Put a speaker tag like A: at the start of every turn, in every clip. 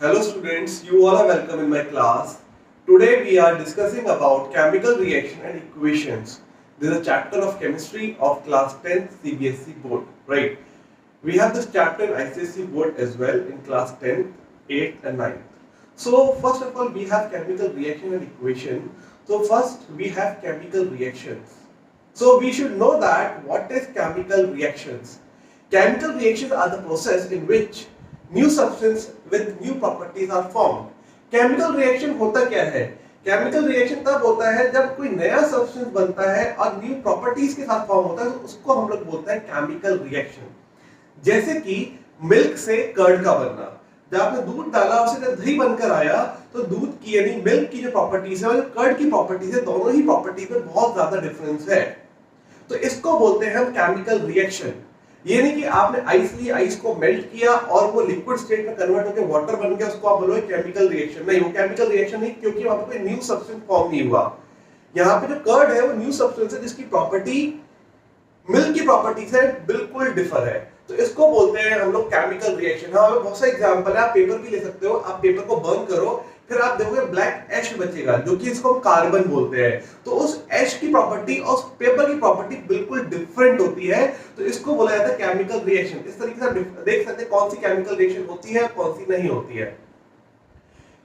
A: Hello students, you all are welcome in my class. Today we are discussing about chemical reaction and equations. This is a chapter of chemistry of class 10 CBSE board, right? We have this chapter in ICSE board as well in class 10, 8th and 9th. So first of all we have chemical reaction and equation. So first we have chemical reactions. So we should know that what is chemical reactions. Chemical reactions are the process in which new substance with new properties are formed. Chemical reaction होता क्या है? Chemical reaction तब होता है जब कोई नया substance बनता है और न्यू प्रॉपर्टीज के साथ फॉर्म होता है, तो उसको हम लोग बोलते हैं केमिकल रिएक्शन। जैसे कि मिल्क से कर्ड का बनना, जब आपने दूध डाला उससे जब दही बनकर आया तो दूध की यानी मिल्क की जो प्रॉपर्टीज है और कर्ड की प्रॉपर्टीज है, दोनों ही प्रॉपर्टीज में बहुत ज्यादा डिफरेंस है, तो इसको बोलते हैं हम केमिकल रिएक्शन। ये नहीं कि आपने आइस ली, आइस को मेल्ट किया और वो लिक्विड स्टेट में कन्वर्ट होकर वाटर बन गया, उसको आप बोलोगे केमिकल रिएक्शन। नहीं, वो केमिकल रिएक्शन नहीं, क्योंकि वहां पे कोई न्यू सब्सटेंस फॉर्म नहीं हुआ। यहाँ पे जो कर्ड है वो न्यू सब्सटेंस है जिसकी प्रॉपर्टी मिल्क की प्रॉपर्टी से बिल्कुल डिफर है, तो इसको बोलते हैं हम लोग केमिकल रिएक्शन। हाँ, बहुत सारे एग्जांपल है, आप पेपर भी ले सकते हो। आप पेपर को बर्न करो, फिर आप देखोगे ब्लैक ऐश बचेगा, जो कि इसको कार्बन बोलते हैं। तो उस ऐश की प्रॉपर्टी और उस पेपर की प्रॉपर्टी बिल्कुल डिफरेंट होती है, तो इसको बोला जाता है केमिकल रिएक्शन। इस तरीके से आप देख सकते हैं कौन सी केमिकल रिएक्शन होती है, कौन सी नहीं होती है।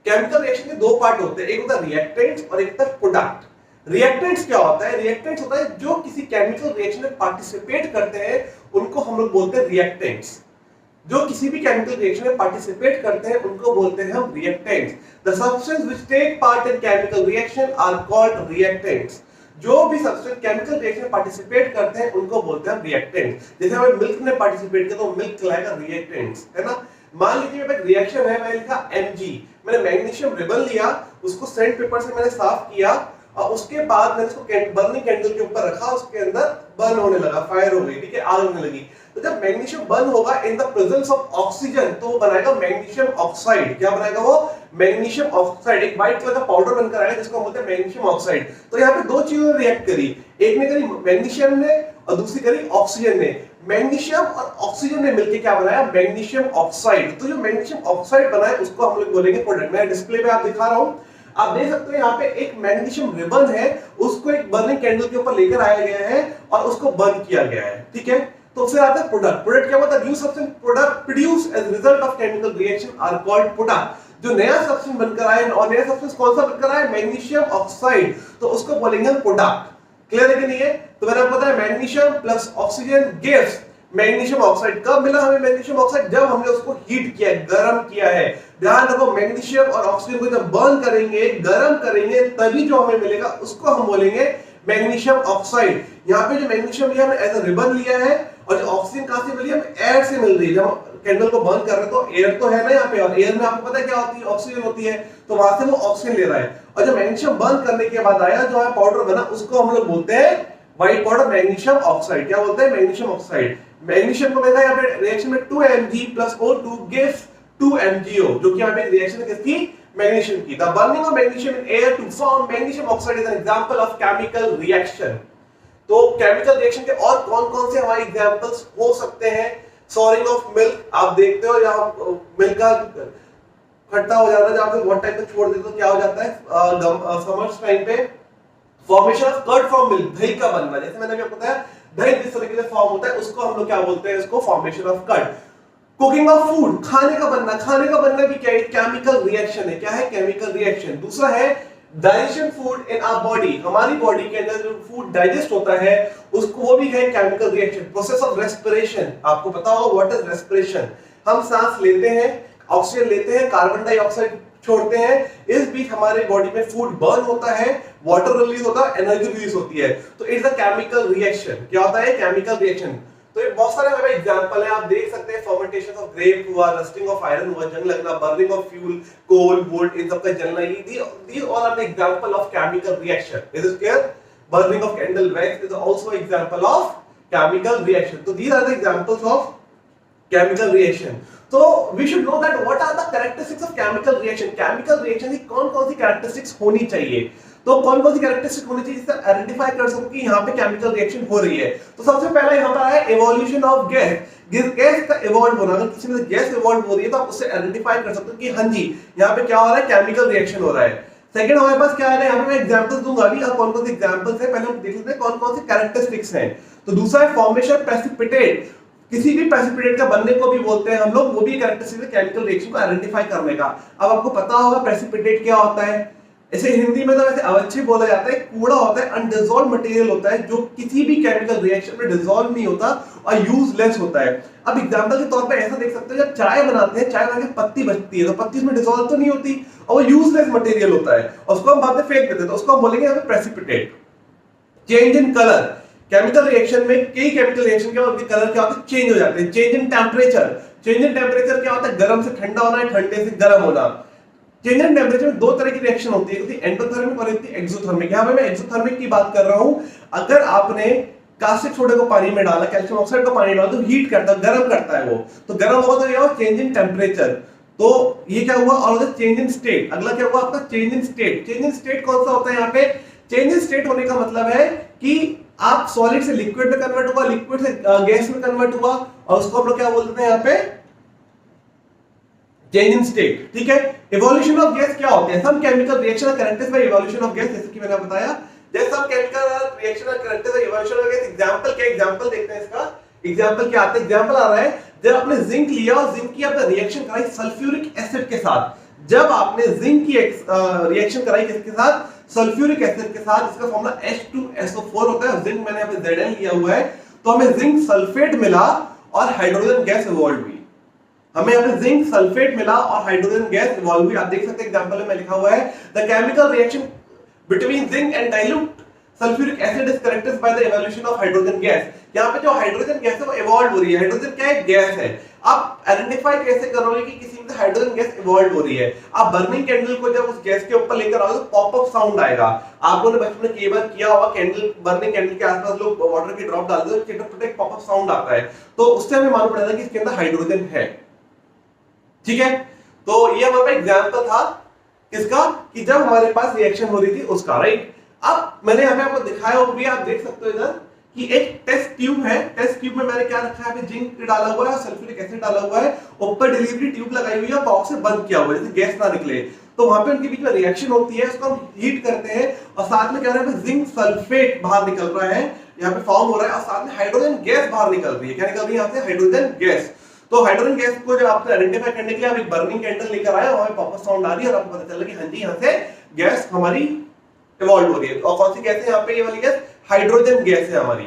A: केमिकल रिएक्शन के दो पार्ट होते हैं, एक होता है रिएक्टेंट्स और एक होता है प्रोडक्ट। रिएक्टेंट्स क्या होता है? रिएक्टेंट्स होता है जो किसी केमिकल रिएक्शन में पार्टिसिपेट करते हैं, उनको हम लोग बोलते हैं रिएक्टेंट्स। जो किसी भी केमिकल रिएक्शन में पार्टिसिपेट करते हैं उनको बोलते हैं हम reactants. The substance which take part in chemical reaction are called reactants. जो भी सब्सटेंस केमिकल रिएक्शन में पार्टिसिपेट करते हैं उनको बोलते हैं हम रिएक्टेंट्स। जैसे हमें मिल्क ने पार्टिसिपेट किया तो मिल्क कहलाएगा रिएक्टेंट्स, है ना। मान लीजिए मेरा एक रिएक्शन है, मैंने लिखा Mg, मैंने मैग्नीशियम रिबन लिया, उसको सैंड पेपर से मैंने साफ किया और उसके बाद मैंने इसको बर्निंग कैंडल के ऊपर रखा, उसके अंदर बर्न होने लगा, फायर हो गई, ठीक है, आग होने लगी। तो जब मैग्नीशियम बर्न होगा in the presence of oxygen, तो वो बनाएगा मैग्नीशियम ऑक्साइड। क्या बनाएगा वो? Magnesium oxide. एक व्हाइट कलर का पाउडर बनकर आएगा जिसको हम बोलते हैं मैग्नीशियम ऑक्साइड। तो यहाँ पे दो चीजों ने रिएक्ट करी, एक ने करी मैग्नीशियम ने और दूसरी करी ऑक्सीजन ने। मैग्नीशियम और ऑक्सीजन ने मिलकर क्या बनाया? Magnesium oxide. तो जो मैग्नीशियम ऑक्साइड बना है उसको हम लोग बोलेंगे प्रोडक्ट। मैं डिस्प्ले पे आप दिखा रहा हूं, आप देख सकते हो यहाँ पे एक मैग्नीशियम रिबन है, उसको एक बर्निंग कैंडल के ऊपर लेकर आया गया है और उसको बर्न किया गया है, ठीक है। तो फिर आता है प्रोडक्ट। प्रोडक्ट क्या होता है? New substance product produce as result of chemical reaction are called product. जो नया सब्सटेंस बनकर आए, और नया सब्सटेंस कौन सा बनकर आए? मैग्नीशियम ऑक्साइड, तो उसको बोलेंगे हम प्रोडक्ट। क्लियर है कि नहीं है? तो मैंने आपको बताया magnesium plus oxygen gives magnesium oxide. कब मिला हमें मैग्नीशियम ऑक्साइड? जब हमने उसको हीट किया, गर्म किया है। ध्यान रखो, मैग्नीशियम और ऑक्सीजन को जब बर्न करेंगे, गर्म करेंगे, तभी जो हमें मिलेगा उसको हम बोलेंगे मैग्नीशियम ऑक्साइड। यहाँ पे जो मैग्नीशियम लिया हमने एज अ रिबन लिया है, और जो ऑक्सीजन कहां से मिली? हमें एयर से मिल रही है। जब कैंडल को बर्न कर रहे हैं तो एयर तो है ना यहाँ पे, और एयर में आपको पता है क्या होती है? ऑक्सीजन होती है, तो वहां से वो ऑक्सीजन ले रहा है। और जब मैग्नीशियम बर्न करने के बाद आया जो है पाउडर बना, उसको हम लोग बोलते हैं व्हाइट पाउडर मैग्नीशियम ऑक्साइड। क्या बोलते हैं? Magnesium oxide. मैग्नीशियम को मैंने यहाँ पे रिएक्शन में 2Mg plus O2 gives 2MgO, जो कि यहाँ पे रिएक्शन है किसकी? मैग्नीशियम की। The burning of magnesium in air to form magnesium oxide is an example of chemical reaction. तो केमिकल रिएक्शन के और कौन-कौन से हमारे एग्जांपल्स हो सकते हैं? सॉरिंग ऑफ मिल्क, आप देखते हो यहाँ मिल्क का खट्टा हो जाता है, जब आप बहुत टाइम तक छोड़ देते हो तो क्या हो जाता है? समर्स टाइम पे formation of curd from milk, दही का बनना। जैसे मैंने अभी आपको बताया दही जिस तरीके से फॉर्म होता है उसको हम लोग क्या बोलते हैं? इसको formation of curd. Cooking of food, खाने का बनना, खाने का बनना भी क्या है? केमिकल रिएक्शन है। क्या है? Chemical reaction. दूसरा है digestion food in our body, हमारी बॉडी के अंदर जो फूड डाइजेस्ट होता है उसको, वो भी है chemical reaction. Process of respiration, आपको पता होगा व्हाट इज रेस्पिरेशन। हम सांस लेते हैं, ऑक्सीजन लेते हैं, कार्बन डाइऑक्साइड छोड़ते हैं, इस बीच हमारे बॉडी में फूड बर्न होता है, वाटर रिलीज होता है, एनर्जी रिलीज होती है, तो इट्स अ केमिकल रिएक्शन। क्या होता है? Chemical reaction. तो ये बहुत सारे हमारे एग्जांपल हैं, आप देख सकते हैं। फर्मेंटेशन ऑफ ग्रेप हुआ, रस्टिंग ऑफ आयरन हुआ, जंग लगना, burning of fuel, coal, wood, इन सब का जलना, these all are the example of chemical reaction. Is it clear? Burning of candle wax is also example of chemical reaction. So these are the examples of chemical reaction. So we should know that what are the characteristics of chemical reaction. Chemical reaction की कौन-कौन सी characteristics होनी चाहिए? तो कौन कौन सी characteristic होनी चाहिए जिससे आइडेंटिफाई कर सको कि यहाँ पे केमिकल रिएक्शन हो रही है। तो सबसे पहला यहाँ पर है इवोल्यूशन ऑफ गैस। गैस का इवॉल्व होना, अगर किसी में गैस इवॉल्व हो रही है तो आप उससे आइडेंटिफाई कर सकते हो कि हाँ जी यहाँ पे क्या हो रहा है, केमिकल रिएक्शन हो रहा है। सेकंड हमारे पास क्या है, यहाँ पे मैं एग्जांपल्स दूंगा अभी, और कौन कौन से एग्जांपल्स हैं पहले हम देख लेते हैं कौन कौन से कैरेक्टरिस्टिक्स हैं। तो दूसरा है फॉर्मेशन प्रेसिपिटेट, किसी भी प्रेसिपिटेट का बनने को भी बोलते हैं हम लोग, वो भी कैरेक्टरिस्टिक है केमिकल रिएक्शन को आइडेंटिफाई करने का। अब आपको पता होगा प्रेसिपिटेट क्या होता है, ऐसे हिंदी में तो वैसे अवच्छेद बोला जाता है, कूड़ा होता है, अनडिसॉल्व मटेरियल होता है जो किसी भी केमिकल रिएक्शन में डिसॉल्व नहीं होता और यूजलेस होता है। अब एग्जांपल के तौर पे ऐसा देख सकते हो, जब चाय बनाते हैं, चाय बना के पत्ती बचती है तो पत्ती उसमें डिसॉल्व तो नहीं होती और वो यूजलेस मटेरियल होता है और उसको हम बाद में फेंक देते हैं, तो उसको हम बोलेंगे हमें precipitate. Change in colour, chemical reaction में कई केमिकल रिएक्शन क्या उनके कलर क्या होते हैं, चेंज हो जाते हैं। Change in temperature, change in temperature क्या होता है, गर्म से ठंडा होना, ठंडे से गर्म होना। चेंज इन टेंपरेचर में दो तरह की रिएक्शन होती है, एक एंडोथर्मिक और एक एक्सोथर्मिक। यहां पे मैं एक्सोथर्मिक की बात कर रहा हूं, अगर आपने कास्टिक सोडा को पानी में डाला, कैल्शियम ऑक्साइड को पानी में डाला तो हीट करता है, गर्म करता है वो, तो गर्म होगा तो ये होगा चेंज इन टेंपरेचर। तो ये क्या हुआ, और चेंज इन स्टेट। अगला क्या हुआ आपका, change in state. Change in state कौन सा होता है, यहाँ पे चेंज इन स्टेट होने का मतलब है कि आप सॉलिड से लिक्विड में कन्वर्ट हुआ, लिक्विड से गैस में कन्वर्ट हुआ, और उसको हम लोग क्या बोलते हैं यहाँ पे, चेंज इन स्टेट। ठीक है। इवोल्यूशन ऑफ गैस क्या होते हैं, some chemical reaction are characterised by evolution of gas, जैसे कि मैंने बताया, जैसे some chemical reaction are characterised by evolution of gas. Example क्या, एग्जांपल देखते हैं इसका। एग्जांपल क्या आता है, एग्जांपल आ रहा है, जब आपने जिंक लिया और जिंक की आपने रिएक्शन कराई सल्फ्यूरिक एसिड के साथ, जब आपने जिंक की रिएक्शन कराई किसके साथ, सल्फ्यूरिक एसिड के साथ, इसका फार्मूला H2SO4 होता है, जिंक मैंने यहाँ पे Zn लिया हुआ है, तो हमें जिंक सल्फेट मिला और हाइड्रोजन गैस इवॉल्व हुई। हमें यहाँ पे जिंक सल्फेट मिला और हाइड्रोजन गैस इवॉल्व हुई। आप देख सकते हैं एग्जांपल में लिखा हुआ है, the chemical reaction between zinc and dilute sulphuric acid is characterised by the evolution of hydrogen gas. यहाँ पे जो हाइड्रोजन गैस है वो इवॉल्व हो रही है। हाइड्रोजन क्या है, गैस है। आप आइडेंटिफाई कैसे करोगे कि किसी में हाइड्रोजन गैस इवॉल्व हो रही है, आप बर्निंग कैंडल को जब उस गैस के ऊपर लेकर आओगे तो पॉप अप साउंड आएगा। आप लोगों ने बचपन में कई बार किया होगा, कैंडल, बर्निंग कैंडल के आसपास लोग वाटर की ड्रॉप डालते हैं, चिटपट पॉप अप साउंड आता है, तो उससे हमें मालूम पड़ेगा कि इसके अंदर हाइड्रोजन है। ठीक है, तो ये हमारा एग्जांपल था किसका, कि जब हमारे पास रिएक्शन हो रही थी उसका, राइट। अब मैंने यहाँ पे आपको दिखाया हो भी, आप देख सकते हो इधर कि एक टेस्ट ट्यूब है, टेस्ट ट्यूब में मैंने क्या रखा है, जिंक डाला हुआ है और सल्फ्यूरिक एसिड डाला हुआ है, ऊपर डिलीवरी ट्यूब लगाई हुई है, बॉक्स से बंद किया हुआ है जैसे गैस ना निकले, तो वहां पे उनके बीच में रिएक्शन होती है, उसको हम हीट करते हैं और साथ में क्या हो रहा है, जिंक सल्फेट बाहर निकल रहा है, यहाँ पे फॉर्म हो रहा है, और साथ में हाइड्रोजन गैस बाहर निकल रही है। क्या निकल रही है यहाँ से, हाइड्रोजन गैस। तो हाइड्रोजन गैस को जब आपने आइडेंटिफाई करने के लिए आप एक बर्निंग कैंडल लेकर आए, वहां पे पॉप अप साउंड आ रही है और आपको पता चला कि हाँ जी यहाँ से गैस हमारी इवॉल्व हो रही है। और कौन सी गैस है यहाँ पे, ये वाली गैस हाइड्रोजन गैस है हमारी।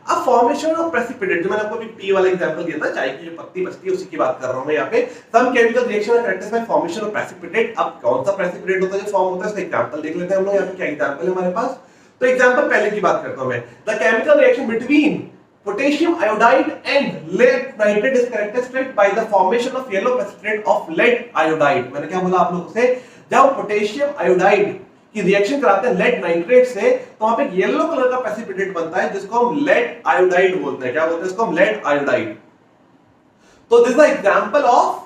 A: अब फॉर्मेशन ऑफ प्रेसिपिटेट, जो मैंने आपको अभी पी वाला एग्जांपल दिया था, चाय की जो पत्ती बचती है उसी की बात कर रहा हूं मैं यहाँ पे। Some chemical reaction are characterised by formation of precipitate. अब कौन सा प्रेसिपिटेट होता है जो फॉर्म होता है, उसका एग्जांपल देख लेते हैं हम लोग। यहाँ पे क्या एग्जांपल है हमारे पास, तो एग्जांपल पहले की बात करता हूं मैं। The chemical reaction between potassium iodide and lead nitrate is characterised by the formation of yellow precipitate of lead iodide. मैंने क्या बोला आप लोगों से, जब पोटेशियम आयोडाइड की रिएक्शन कराते हैं लेड नाइट्रेट से, तो वहां पे येलो कलर का प्रेसिपिटेट बनता है जिसको हम लेड आयोडाइड बोलते हैं। क्या बोलते हैं इसको हम, लेड आयोडाइड। तो this is the example of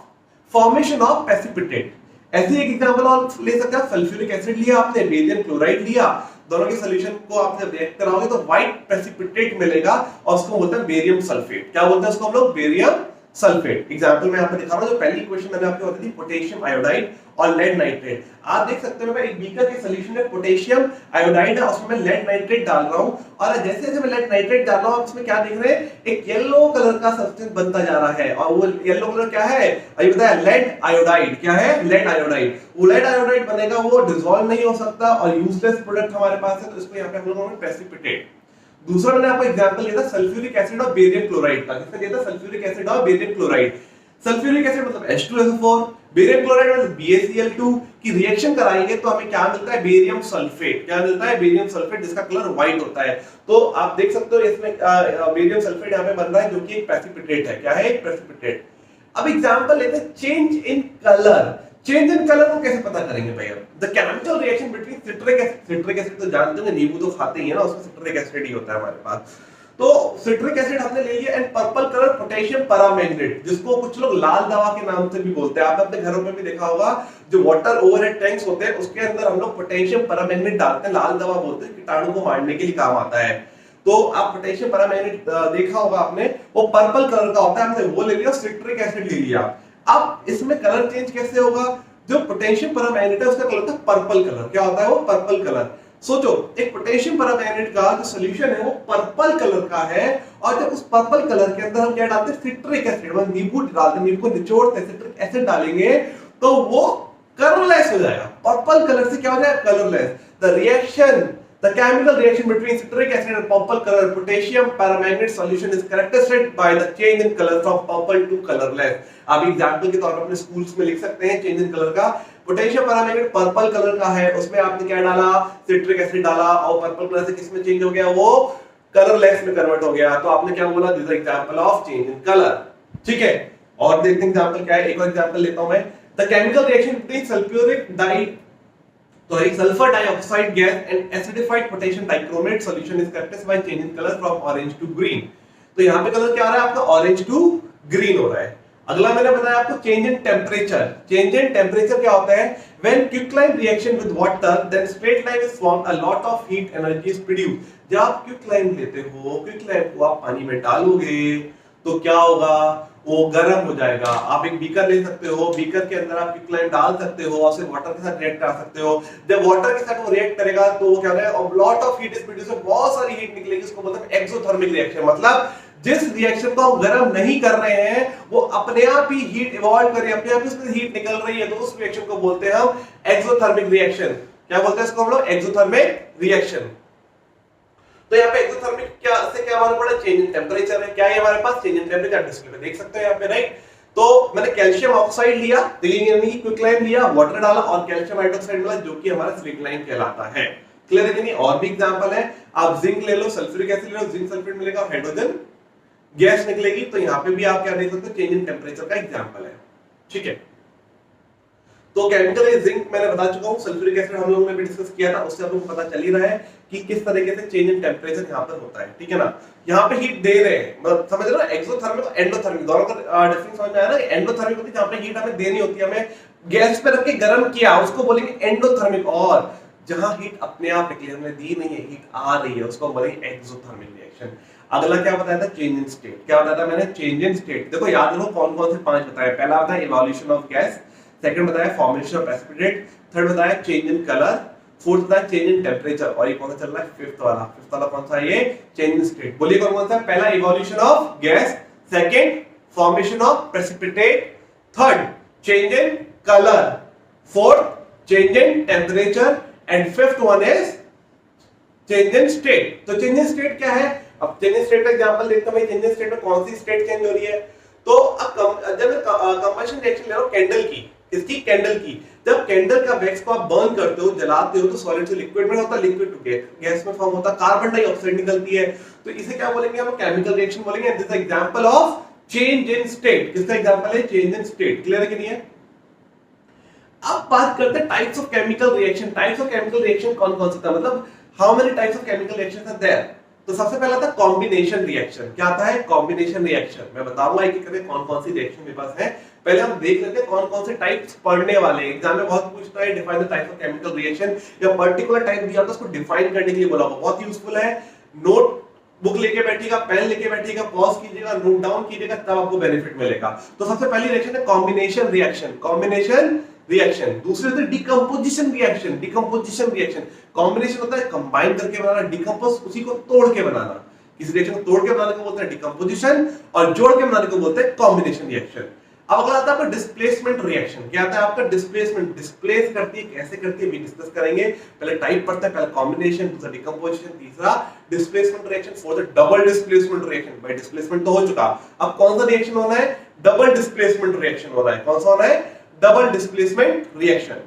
A: formation of precipitate. ऐसे एक एग्जांपल और ले सकते हैं, सल्फ्यूरिक एसिड लिया आपने, बेरियम क्लोराइड लिया, दोनों के सॉल्यूशन को आपने रिएक्ट कराओगे तो व्हाइट प्रेसिपिटेट मिलेगा और उसको बोलते हैं बेरियम सल्फेट। क्या बोलते हैं उसको हम लोग, बेरियम सल्फेट। एग्जांपल में आपको दिखा रहा हूं, जो पहली इक्वेशन मैंने आपको बताई थी पोटेशियम आयोडाइड और लेड नाइट्रेट। आप देख सकते हो मैं एक बीकर के सॉल्यूशन में पोटेशियम आयोडाइड है, उसमें मैं लेड नाइट्रेट डाल रहा हूं, और जैसे जैसे मैं लेड नाइट्रेट डाल रहा हूं, उसमें क्या देख रहे हैं, एक येलो कलर का सब्सटेंस बनता जा रहा है, और वो येलो कलर क्या है, अभी बताया, लेड आयोडाइड। क्या है, लेड आयोडाइड। वो लेड आयोडाइड बनेगा, वो डिसॉल्व नहीं हो सकता और यूजलेस प्रोडक्ट हमारे पास है, तो इसको यहाँ पे हम लोगों ने प्रेसिपिटेट। दूसरा मैंने आपको एग्जांपल दिया था सल्फ्यूरिक एसिड और बेरियम क्लोराइड का। किसका दिया था, सल्फ्यूरिक एसिड और बेरियम क्लोराइड। सल्फ्यूरिक एसिड मतलब H2SO4, बेरियम क्लोराइड मतलब BaCl2 की रिएक्शन कराएंगे तो हमें क्या मिलता है, बेरियम सल्फेट। क्या मिलता है, बेरियम सल्फेट, जिसका कलर व्हाइट होता है। तो आप देख सकते हो इसमें बेरियम सल्फेट यहाँ पे बन रहा है, जो कि एक प्रेसिपिटेट है। क्या है, एक प्रेसिपिटेट। अब एग्जांपल लेते हैं change in colour. Change in colour को कैसे पता करेंगे भैया, the chemical reaction between citric acid. Citric acid तो जानते होंगे, नींबू तो खाते ही है ना, उसमें सिट्रिक एसिड ही होता है हमारे पास। तो सिट्रिक एसिड हमने ले लिया and purple colour potassium paramagnet, जिसको कुछ लोग लाल दवा के नाम से भी बोलते हैं। आपने अपने घरों में भी देखा होगा, जो वाटर ओवरहेड टैंक्स होते हैं उसके अंदर हम लोग पोटेशियम पैरामैग्नेट डालते हैं, लाल दवा बोलते हैं, कीटाणु को मारने के लिए काम आता है। तो आप पोटेशियम पैरामैग्नेट देखा होगा आपने, वो पर्पल कलर का होता है, हमने वो ले लिया, सिट्रिक एसिड ले लिया। अब इसमें कलर चेंज कैसे होगा? जो पोटेशियम पैरामैग्नेट है उसका कलर होता है पर्पल कलर। क्या होता है वो? Purple colour. सोचो, एक पोटेशियम पैरामैग्नेट का जो सॉल्यूशन है वो पर्पल कलर का है, और जब उस पर्पल कलर के अंदर हम क्या डालते हैं? सिट्रिक एसिड, मतलब नींबू डालते हैं, नींबू को निचोड़ते हैं, सिट्रिक एसिड डालेंगे तो वो कलरलेस हो जाएगा। पर्पल कलर से क्या हो जाएगा? Colourless. The reaction, the chemical reaction between citric acid and purple color potassium permanganate solution is characterized by the change in color from purple to colorless। आप एग्जांपल के तौर पर अपने स्कूल्स में लिख सकते हैं चेंज इन कलर का। पोटेशियम परमैंगनेट पर्पल कलर का है, उसमें आपने क्या डाला? सिट्रिक एसिड डाला, और पर्पल कलर से किस में चेंज हो गया? वो कलरलेस में कन्वर्ट हो गया। तो आपने क्या बोला? This is example of change in colour. ठीक है, और देखते हैं एग्जांपल क्या है। एक और एग्जांपल लेता हूं मैं। The chemical reaction between sulphuric sulfur dioxide gas and acidified potassium dichromate solution is characterized by change in color from orange to green। तो यहाँ पे कलर क्या आ रहा है आपका? ऑरेंज टू ग्रीन हो रहा है। अगला मैंने बताया आपको change in temperature. Change in temperature क्या होता है? When quicklime reaction with water then straight line is formed, a lot of heat energy is produced. जब आप क्विकलाइन लेते हो, क्विकलाइन को आप पानी में डालोगे तो क्या होगा? वो गर्म हो जाएगा। आप एक बीकर ले सकते हो, बीकर के अंदर आप क्विकलाइन डाल सकते हो और उसे वाटर के साथ रिएक्ट कर सकते हो। जब वाटर के साथ वो रिएक्ट करेगा तो वो क्या होगा? Lot of heat is produced, बहुत सारी हीट निकलेगी, उसको बोलते हैं एक्सोथर्मिक रिएक्शन। मतलब जिस रिएक्शन को हम गर्म नहीं कर रहे हैं वो अपने आप ही हीट इवॉल्व कर रही है, अपने आप ही उसमें हीट निकल रही है, तो उस रिएक्शन को बोलते हैं हम एक्सोथर्मिक रिएक्शन। क्या बोलते हैं इसको हम लोग? Exothermic reaction. तो यहाँ पे एक्सोथर्मिक क्या से क्या मालूम पड़ा? चेंज इन टेम्परेचर है। क्या है हमारे पास? Change in temperature. डिस्प्ले पे देख सकते हो यहाँ पे, राइट। तो मैंने कैल्शियम ऑक्साइड लिया, तो यानी कि क्विकलाइन लिया, वाटर डाला और कैल्शियम हाइड्रोक्साइड मिला, जो कि हमारा क्विकलाइन कहलाता है। क्लियर है कि नहीं? और भी एग्जांपल है, आप जिंक ले लो, सल्फ्यूरिक एसिड ले लो, जिंक सल्फेट मिलेगा, हाइड्रोजन गैस निकलेगी। तो यहाँ पे भी आप क्या देख सकते हो? चेंज इन टेम्परेचर का एग्जांपल है। ठीक है, तो केमिकल जिंक मैंने बता चुका हूं, सल्फ्यूरिक एसिड हम लोगों ने भी डिस्कस किया था, उससे आपको पता चल ही रहा है कि किस तरीके से चेंज इन टेम्परेचर यहां पर होता है। ठीक है ना? यहां पे हीट दे रहे हैं, मतलब समझ रहे हो ना? एक्सोथर्मिक और एंडोथर्मिक दोनों का डिफरेंस समझ में आया ना? एंडोथर्मिक होती है जहां पे हीट हमें देनी होती है, हमें गैस पे रख के गर्म किया, उसको बोलेंगे एंडोथर्मिक। और जहां हीट अपने आप निकली, हमने दी नहीं है, हीट आ रही है, उसको बोलेंगे एक्सोथर्मिक रिएक्शन। अगला क्या बताया था? Change in state. क्या बताया था मैंने? Change in state. देखो याद रखो कौन कौन से 5 बताए। पहला बताया इवोल्यूशन ऑफ गैस, सेकंड बताया फॉर्मेशन ऑफ प्रेसिपिटेट, थर्ड बताया चेंज इन कलर, फोर्थ बताया चेंज इन टेम्परेचर, और ये कौन सा चल रहा है? फिफ्थ वाला। फिफ्थ वाला कौन सा है? ये चेंज इन स्टेट। बोलिए कौन कौन सा? पहला evolution of gas, second formation of precipitate, third change in colour, fourth change in temperature, and fifth one is change in state. तो चेंज इन स्टेट क्या है? अब चेंज इन स्टेट का एग्जांपल देखते हैं। चेंज इन स्टेट में कौन सी state change हो रही है? तो अब जब कंबशन रिएक्शन ले रहा हूं कैंडल की, इसकी कैंडल की, जब कैंडल का वैक्स को आप बर्न करते हो, जलाते हो, तो सॉलिड से लिक्विड में होता है, लिक्विड टू गैस में फॉर्म होता है, कार्बन डाइऑक्साइड निकलती है। तो इसे क्या बोलेंगे हम? केमिकल रिएक्शन बोलेंगे। This is example of change in state. किसका एग्जांपल है? Change in state. क्लियर है कि नहीं है? अब बात करते हैं types of chemical reaction. Types of chemical reaction कौन कौन से था, मतलब how many types of chemical reactions are there? तो सबसे पहला था कॉम्बिनेशन रिएक्शन। क्या आता है? Combination reaction. मैं बताऊंगा एक एक करके कौन कौन सी रिएक्शन मेरे पास है। पहले हम देख लेते हैं कौन कौन से टाइप्स पढ़ने वाले हैं। एग्जाम में बहुत पूछता है define the types of chemical reaction, या पर्टिकुलर टाइप दिया होता है उसको डिफाइन करने के लिए बोला होगा। बहुत यूजफुल है। नोट बुक लेके बैठिएगा, पेन लेके बैठिएगा, पॉज कीजिएगा, नोट डाउन कीजिएगा, तब आपको बेनिफिट मिलेगा। तो सबसे पहली रिएक्शन है कॉम्बिनेशन रिएक्शन। Combination reaction. दूसरे होते decomposition reaction. Decomposition reaction combination होता है कंबाइन करके बनाना, डिकम्पोज उसी को तोड़ के बनाना। किसी रिएक्शन को तोड़ के बनाने को बोलते हैं डिकम्पोजिशन, और जोड़ के बनाने को बोलते हैं कॉम्बिनेशन रिएक्शन। अब अगला आता है आपका डिस्प्लेसमेंट रिएक्शन। क्या आता है आपका? डिस्प्लेसमेंट। डिस्प्लेस करती है, कैसे करती है भी डिस्कस करेंगे। पहले टाइप पढ़ते हैं, पहले कॉम्बिनेशन, दूसरा डिकम्पोजिशन, तीसरा displacement reaction, fourth double displacement reaction. भाई डिस्प्लेसमेंट तो हो चुका, अब कौन सा रिएक्शन होना है? डबल डिस्प्लेसमेंट रिएक्शन हो रहा है। कौन सा होना है? Double displacement reaction.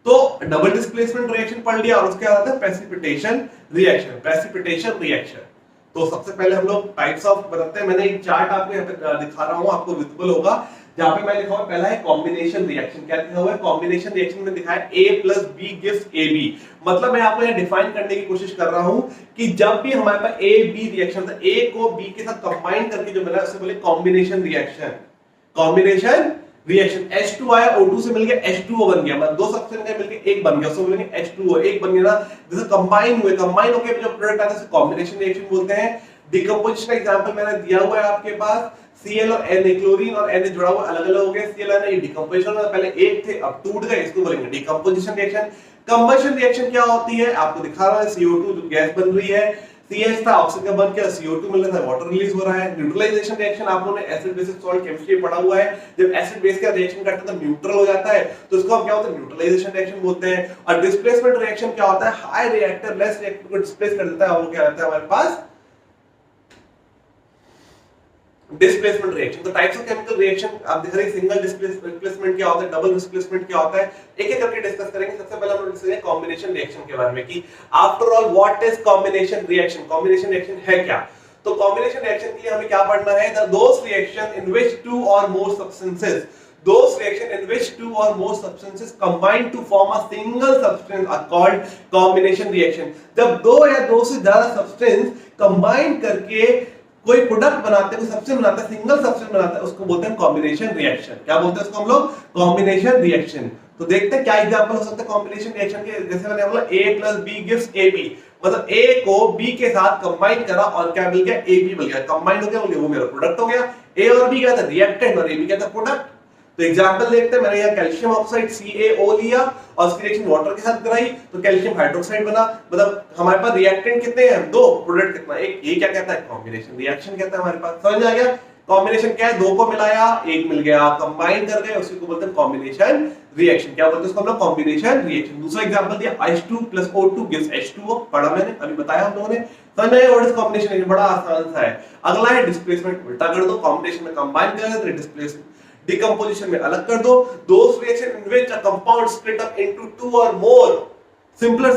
A: तो डबल डिस्प्लेसमेंट रिएक्शन पढ़ लिया, और उसके बाद प्रेसिपिटेशन रिएक्शन। Precipitation reaction. तो सबसे पहले हम लोग टाइप्स ऑफ बताते हैं। मैंने एक चार्ट आपको यहाँ पे दिखा रहा हूं, आपको विजिबल होगा। जहां पे मैं लिखा हुआ पहला है कॉम्बिनेशन रिएक्शन। क्या लिखा हुआ है? कॉम्बिनेशन रिएक्शन में दिखा है A plus B gives AB। मतलब मैं आपको यह डिफाइन करने की कोशिश कर रहा हूं कि जब भी हमारे पास A B रिएक्शन था, A को B के साथ कंबाइन करके जो बना उसे बोले combination reaction. Combination reaction H2 आया, O2 से मिल गया H2O बन गया, मतलब दो सब्सटेंस का मिलके एक बन गया, उससे बोलेंगे H2O, एक बन गया ना, जैसे कंबाइन हुए, कंबाइन होके जो प्रोडक्ट आता है उसे कॉम्बिनेशन रिएक्शन बोलते हैं। डिकम्पोजिशन का एग्जांपल मैंने दिया हुआ है आपके पास, Cl और Na, क्लोरीन और Na जुड़ा हुआ अलग अलग हो गया, Cl और Na डिकम्पोजिशन में पहले एक थे अब टूट गए, इसको बोलेंगे डिकम्पोजिशन रिएक्शन। कंबशन रिएक्शन क्या होती है? आपको दिखा रहा है, CO2 जो गैस बन रही है, CH था ऑक्सीजन का बन के CO2 मिल रहा है, वाटर रिलीज हो रहा है। न्यूट्रलाइजेशन रिएक्शन आप लोगों ने एसिड बेसिस सॉल्ट केमिस्ट्री पढ़ा हुआ है, जब एसिड बेस का रिएक्शन करता है तो न्यूट्रल हो जाता है, तो इसको हम क्या होता है? न्यूट्रलाइजेशन रिएक्शन बोलते हैं। और डिस्प्लेसमेंट रिएक्शन क्या होता है? हाई रिएक्टर लेस रिएक्टर को डिस्प्लेस कर देता है, वो क्या होता है हमारे पास? Displacement reaction. तो टाइप्स ऑफ केमिकल रिएक्शन आप देख रहे हैं, सिंगल डिस्प्लेसमेंट क्या होता है, डबल डिस्प्लेसमेंट क्या होता है, एक एक करके डिस्कस करेंगे। सबसे पहले हम लोग डिस्कस करेंगे कॉम्बिनेशन रिएक्शन के बारे में कि after all what is combination reaction, combination reaction है क्या। तो कॉम्बिनेशन रिएक्शन के लिए हमें क्या पढ़ना है? Those reaction in which to और मोर substances, those reaction in which two or more substances combine to form a single substance are called combination reaction। जब दो या दो से ज्यादा सब्सटेंस कंबाइन करके कोई प्रोडक्ट बनाते हैं, कोई सब्सटेंस बनाते हैं, सिंगल सब्सटेंस बनाते हैं, उसको बोलते हैं कॉम्बिनेशन रिएक्शन। क्या बोलते हैं उसको हम लोग? Combination reaction. तो देखते हैं क्या एग्जांपल हो सकता है कॉम्बिनेशन रिएक्शन के। जैसे मैंने बोला A plus B gives AB, मतलब A को B के साथ कंबाइन करा और क्या मिल गया? AB मिल गया, कंबाइन हो गया, वो मेरा प्रोडक्ट हो गया। A और B क्या था? रिएक्टेंट और AB क्या था? प्रोडक्ट। तो एग्जांपल देखते हैं, मैंने यहाँ कैल्शियम ऑक्साइड CaO लिया और उसकी रिएक्शन वाटर के साथ कराई तो कैल्शियम हाइड्रोक्साइड बना। मतलब हमारे पास रिएक्टेंट कितने हैं? दो, प्रोडक्ट कितना? एक। ये क्या कहता है? कॉम्बिनेशन रिएक्शन कहता है हमारे पास। समझ में आ गया? कॉम्बिनेशन क्या है? दो को मिलाया, एक मिल गया, कंबाइन कर गए, उसी को बोलते हैं कॉम्बिनेशन रिएक्शन। क्या बोलते हैं उसको हम लोग? Combination reaction. दूसरा एग्जांपल दिया H2 plus O2 gives H2O, पढ़ा मैंने, अभी बताया हम लोगों ने। समझ में आया व्हाट इज कॉम्बिनेशन रिएक्शन? बड़ा आसान सा है। अगला है डिस्प्लेसमेंट, उल्टा कर दो, कॉम्बिनेशन में कंबाइन कर दो, डिस्प्लेसमेंट डिकम्पोजिशन में अलग कर दो। Those reaction in which a compound split up into two or more simpler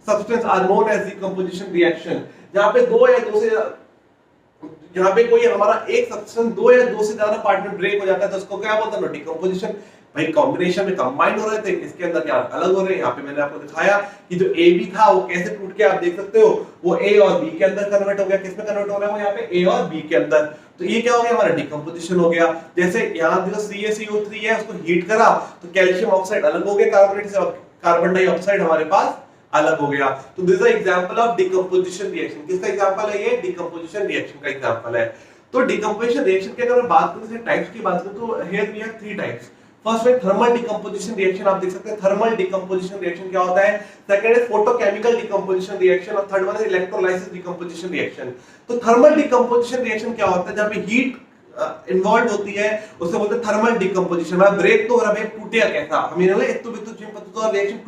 A: substance are known as decomposition reaction। जहां पे दो या दो से, यहाँ पे कोई हमारा एक सब्सटेंस दो या दो से ज्यादा पार्ट में ब्रेक हो जाता है तो उसको क्या बोलते हैं? डिकम्पोजिशन। भाई कॉम्बिनेशन में कंबाइन हो रहे थे, इसके अंदर क्या अलग हो रहे हैं। यहाँ पे मैंने आपको दिखाया कि जो AB था वो कैसे टूट के, आप देख सकते हो, वो A और B के अंदर कन्वर्ट हो गया। किसमें कन्वर्ट हो रहा है? वो यहाँ पे A और B के अंदर। तो ये क्या हो गया? हमारा डिकम्पोजिशन हो गया। जैसे यहाँ देखो CaCO3 है, उसको हीट करा तो कैल्शियम ऑक्साइड अलग हो गया, कार्बोनेट से कार्बन डाइऑक्साइड हमारे पास अलग हो गया। तो this is example of decomposition reaction. किसका एग्जांपल है ये? डिकम्पोजिशन रिएक्शन का एग्जांपल है। तो डिकम्पोजिशन रिएक्शन के अगर बात करें टाइप्स की बात करें तो here we have three types. First है थर्मल डिकम्पोजिशन रिएक्शन, आप देख सकते हैं थर्मल डिकम्पोजिशन रिएक्शन क्या होता है। सेकंड है फोटोकेमिकल डिकम्पोजिशन रिएक्शन और थर्ड वन है इलेक्ट्रोलाइसिस डिकम्पोजिशन रिएक्शन। तो थर्मल डिकम्पोजिशन रिएक्शन क्या होता है? जब भी हीट इन्वॉल्व होती है उससे बोलते हैं थर्मल डिकम्पोजिशन। मतलब ब्रेक तो हो रहा है, टूटेगा कैसा? हमें ना एक तो रिएक्शन